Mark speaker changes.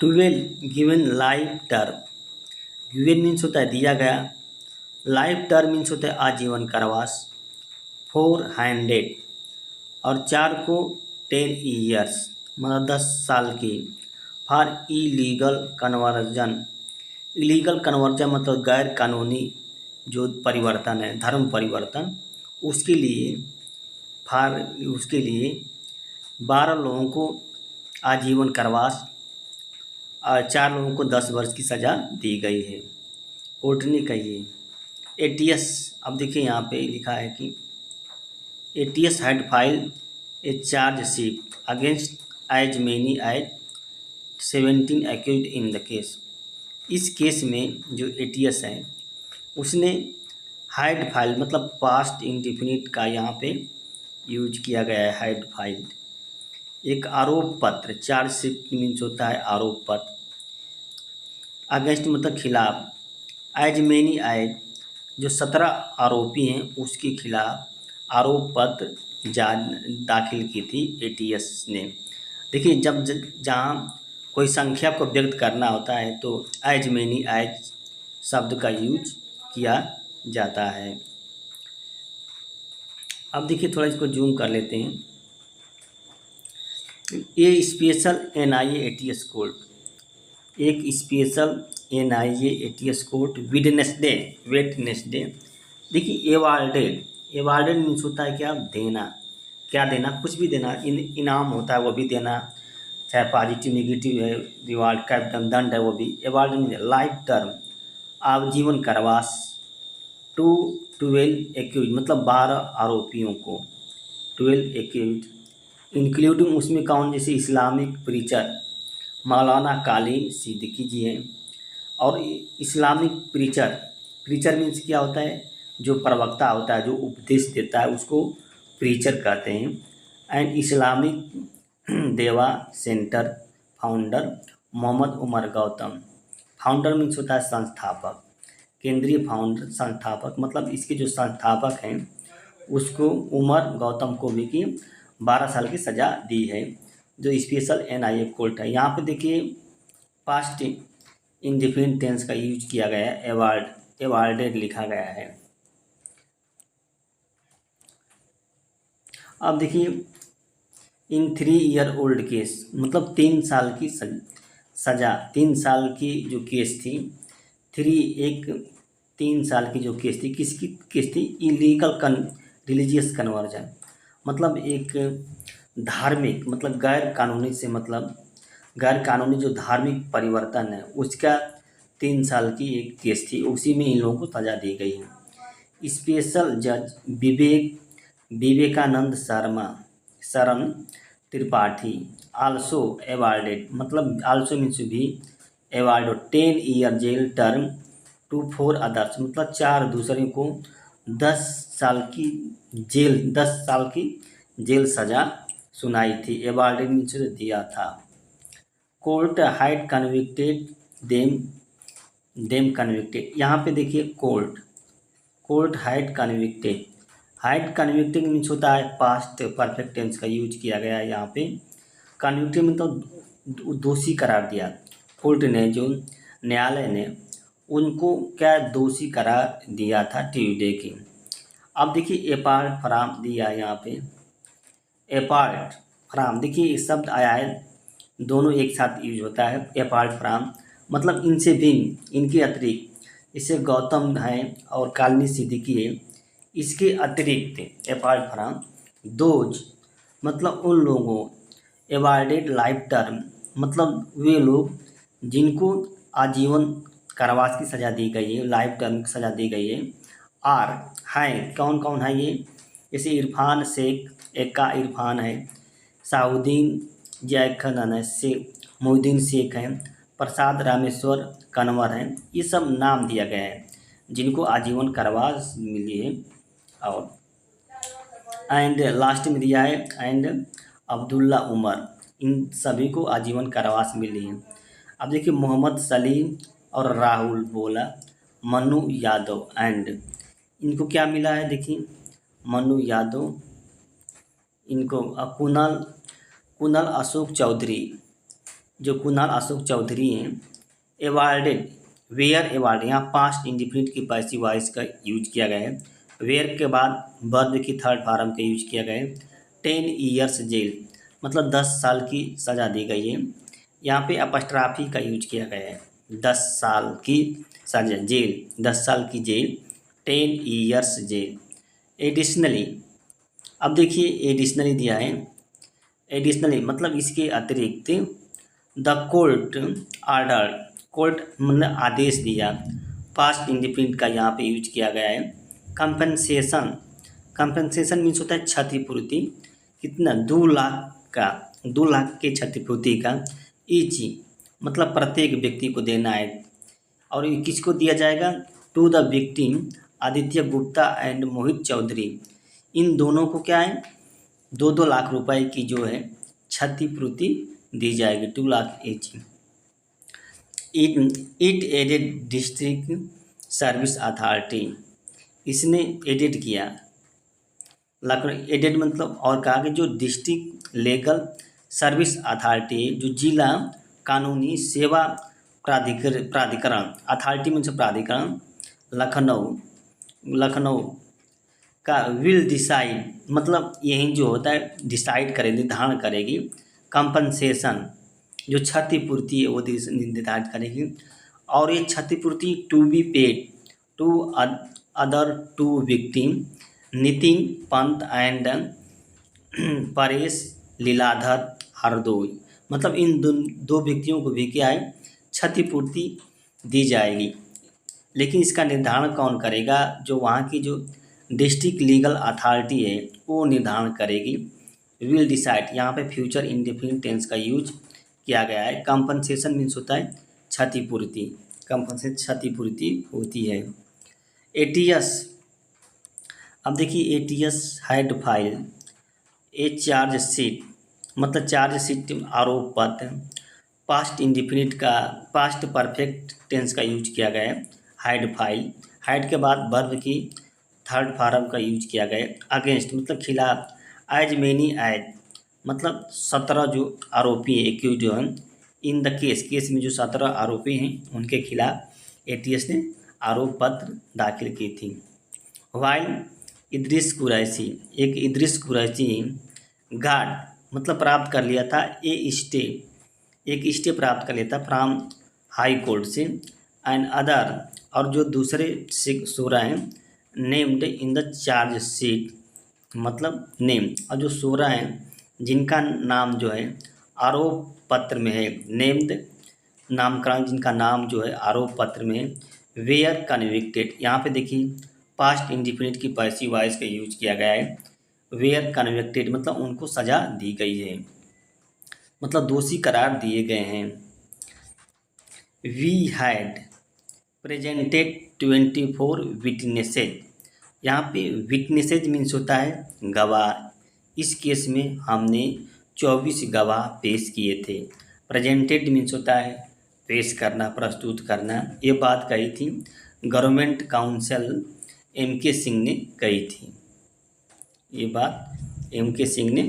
Speaker 1: 12 given life term. Given means होता है दिया गया, लाइफ टर्म मीन्स होता है आजीवन कारावास। 400 और 4 को 10 ईयर्स मतलब 10 साल की। For illegal conversion, illegal conversion मतलब गैर कानूनी जो परिवर्तन है, धर्म परिवर्तन, उसके लिए फॉर उसके लिए 12 लोगों को आजीवन कारावास और 4 लोगों को 10 वर्ष की सज़ा दी गई है। कोर्ट ने कही है एटीएस। अब देखिए यहाँ पे लिखा है कि ATS had file a chargesheet against as many as 17 accused in the case. इस केस में जो एटीएस है उसने हैड फाइल मतलब पास्ट इंडिफिनिट का यहाँ पे यूज किया गया है, हैड फाइल्ड। एक आरोप पत्र, चार्जशीट मीन्स होता है आरोप पत्र, अगेंस्ट मतलब खिलाफ, एज मेनी एज जो 17 आरोपी हैं उसके खिलाफ आरोप पत्र दाखिल की थी एटीएस ने। देखिए जब जहाँ कोई संख्या को व्यक्त करना होता है तो एज मेनी एज शब्द का यूज किया जाता है। अब देखिए थोड़ा इसको जूम कर लेते हैं। ये स्पेशल एनआईए एटीएस कोर्ट, एक special NIA ATS court Wednesday देखिए एवार्डेड मीन्स होता है क्या, देना, क्या देना, कुछ भी देना, इनाम होता है वो भी देना, चाहे पॉजिटिव नेगेटिव है, रिवार्ड का दंड है वो भी। एवार्ड मीन्स लाइफ टर्म आजीवन कारावास टू 12 एक्यूज मतलब 12 आरोपियों को, 12 एक्यूज इंक्लूडिंग उसमें कौन, जैसे इस्लामिक प्रीचर मौलाना कालीन सिद्दीकी जी हैं। और इस्लामिक प्रीचर मीन्स क्या होता है, जो प्रवक्ता होता है, जो उपदेश देता है उसको प्रीचर कहते हैं। And Islamic dawah centre founder Mohammad Umar Gautam. Founder means होता है संस्थापक, केंद्रीय फाउंडर संस्थापक मतलब इसके जो संस्थापक हैं उसको उमर गौतम को भी कि 12 साल की सज़ा दी है। जो स्पेशल एनआईए कोर्ट है, यहाँ पे देखिए पास्ट इंडिफिनिट टेंस का यूज किया गया है, एवार्डेड लिखा गया है। अब देखिए इन 3 ईयर ओल्ड केस मतलब 3 साल की सज़ा, 3 साल की जो केस थी, 3 साल की जो केस थी, किसकी केस थी, इलीगल रिलीजियस कन्वर्जन मतलब एक धार्मिक मतलब गैर कानूनी से मतलब गैर कानूनी जो धार्मिक परिवर्तन है उसका 3 साल की एक केस थी, उसी में इन लोगों को सज़ा दी गई है। स्पेशल जज विवेकानंद शरण त्रिपाठी आल्सो एवार्डेड मतलब आल्सो मीन्स भी award 10 year jail term to 4 others मतलब 4 दूसरे को 10 साल की जेल सज़ा सुनाई थी। एवार्डेड मीन्स दिया था। Court hide convicted them convicted, यहाँ पे देखिए कोर्ट हाइड कन्विक्टेड मीन्स होता है पास्ट परफेक्ट टेंस का यूज किया गया है यहाँ पे। कन्विक्टेड मतलब दोषी करार दिया, कोर्ट ने जो न्यायालय ने उनको क्या दोषी करार दिया था ट्यूसडे की। अब देखिए अपार्ट फ्रॉम दिया है यहाँ पे, अपार्ट फ्रॉम देखिए ये शब्द आया है, दोनों एक साथ यूज होता है। अपार्ट फ्रॉम मतलब इनसे भिन्न, इनके अतिरिक्त, इसे गौतम है और कालिनी सिद्दीकी है, इसके अतिरिक्त अपार्ट फ्रॉम दोज मतलब उन लोगों, एवार्डेड लाइफ टर्म मतलब वे लोग जिनको आजीवन कारावास की सज़ा दी गई है, लाइफ टर्म की सज़ा दी गई है। आर हैं, कौन कौन है ये, जैसे इरफान शेख, एक का इरफान है, साउद्दीन जयखन है, मोहिद्दीन शेख हैं, प्रसाद रामेश्वर कन्वर हैं, ये सब नाम दिया गया है जिनको आजीवन कारावास मिली है। और एंड लास्ट में दिया है एंड अब्दुल्ला उमर, इन सभी को आजीवन कारावास मिली है। अब देखिए मोहम्मद सलीम और राहुल बोला, मनु यादव एंड इनको क्या मिला है, देखिए मनु यादव, इनको कुणाल अशोक चौधरी, जो कुणाल अशोक चौधरी हैं, अवार्डेड वेयर अवार्ड, यहाँ पास्ट इंडिफिनिट की पैसिव वॉइस का यूज किया गया है। वेयर के बाद वर्ब की थर्ड फॉर्म का यूज किया गया है। 10 ईयर्स जेल मतलब 10 साल की सज़ा दी गई है। यहाँ पे अपस्ट्राफी का यूज किया गया है। 10 साल की सजा जेल, 10 साल की जेल, 10 ईयर्स जेल। एडिशनली, अब देखिए एडिशनली दिया है। एडिशनली मतलब इसके अतिरिक्त द कोर्ट आर्डर, कोर्ट मतलब आदेश दिया। पास्ट इंडिफिनिट का यहाँ पे यूज किया गया है। कंपनसेशन, कंपनसेशन मीन्स होता है क्षतिपूर्ति। कितना? 2 लाख का, 2 लाख के क्षतिपूर्ति का। ईच मतलब प्रत्येक व्यक्ति को देना है। और ये किसको दिया जाएगा? To the victim Aditya Gupta and Mohit Chaudhary, इन दोनों को क्या है 2-2 लाख रुपए की जो है क्षतिपूर्ति दी जाएगी, 2 lakh each. It added district service authority, इसने एडिट किया। लखनऊ एडेड मतलब और कहा कि जो डिस्ट्रिक्ट लीगल सर्विस अथॉरिटी, जो जिला कानूनी सेवा प्राधिकरण, अथॉरिटी मीन्स प्राधिकरण, लखनऊ का विल डिसाइड मतलब यही जो होता है डिसाइड करे, निर्धारण करेगी। कंपनसेशन जो क्षतिपूर्ति है वो निर्धारित करेगी। और ये क्षतिपूर्ति to be paid to other two victim Nitin Pant and Paresh Leeladhar Hardoi, मतलब इन दो व्यक्तियों को भी क्या है क्षतिपूर्ति दी जाएगी। लेकिन इसका निर्धारण कौन करेगा? जो वहाँ की जो डिस्ट्रिक्ट लीगल अथॉरिटी है वो निर्धारण करेगी। विल डिसाइड, यहाँ पे फ्यूचर इंडेफिनिट टेंस का यूज किया गया है। कंपनसेशन मीन्स होता है क्षतिपूर्ति, कंपनसेशन क्षतिपूर्ति होती है। एटीएस, अब देखिए ATS had file A charge sheet, मतलब चार्ज शीट आरोप पत्र। पास्ट इंडिफिनिट का पास्ट परफेक्ट टेंस का यूज किया गया है। हैड फाइल, हैड के बाद वर्ब की थर्ड फॉर्म का यूज किया गया है। अगेंस्ट मतलब खिलाफ। एज मेनी एज मतलब 17 जो आरोपी है एक्यूज जो हैं, इन द केस में जो 17 आरोपी हैं उनके खिलाफ एटीएस ने आरोप पत्र दाखिल की थी। वाइल इद्रिस कुरैशी, एक इद्रिस कुरैशी गार्ड मतलब प्राप्त कर लिया था ए स्टे, एक स्टे प्राप्त कर लिया था फ्राम हाई कोर्ट से। एंड अदर और जो दूसरे शोरा हैं named in the charge sheet, मतलब नेम, और जो शोरा हैं जिनका नाम जो है आरोप पत्र में है, नेम्ड नामकरण जिनका नाम जो है आरोप पत्र में है। वेयर कन्विक्टेड, यहाँ पे देखिए पास्ट इंडिफिनिट की पैसिव वॉइस का यूज किया गया है। वेयर कन्विक्टेड मतलब उनको सजा दी गई है, मतलब दोषी करार दिए गए हैं। वी हैड प्रेजेंटेड 24 विटनेसेज, यहाँ पे विटनेसेज मीन्स होता है गवाह। इस केस में हमने 24 गवाह पेश किए थे। प्रेजेंटेड मीन्स होता है पेश करना, प्रस्तुत करना। ये बात कही थी गवर्नमेंट काउंसिल एम के सिंह ने कही थी, ये बात एम के सिंह ने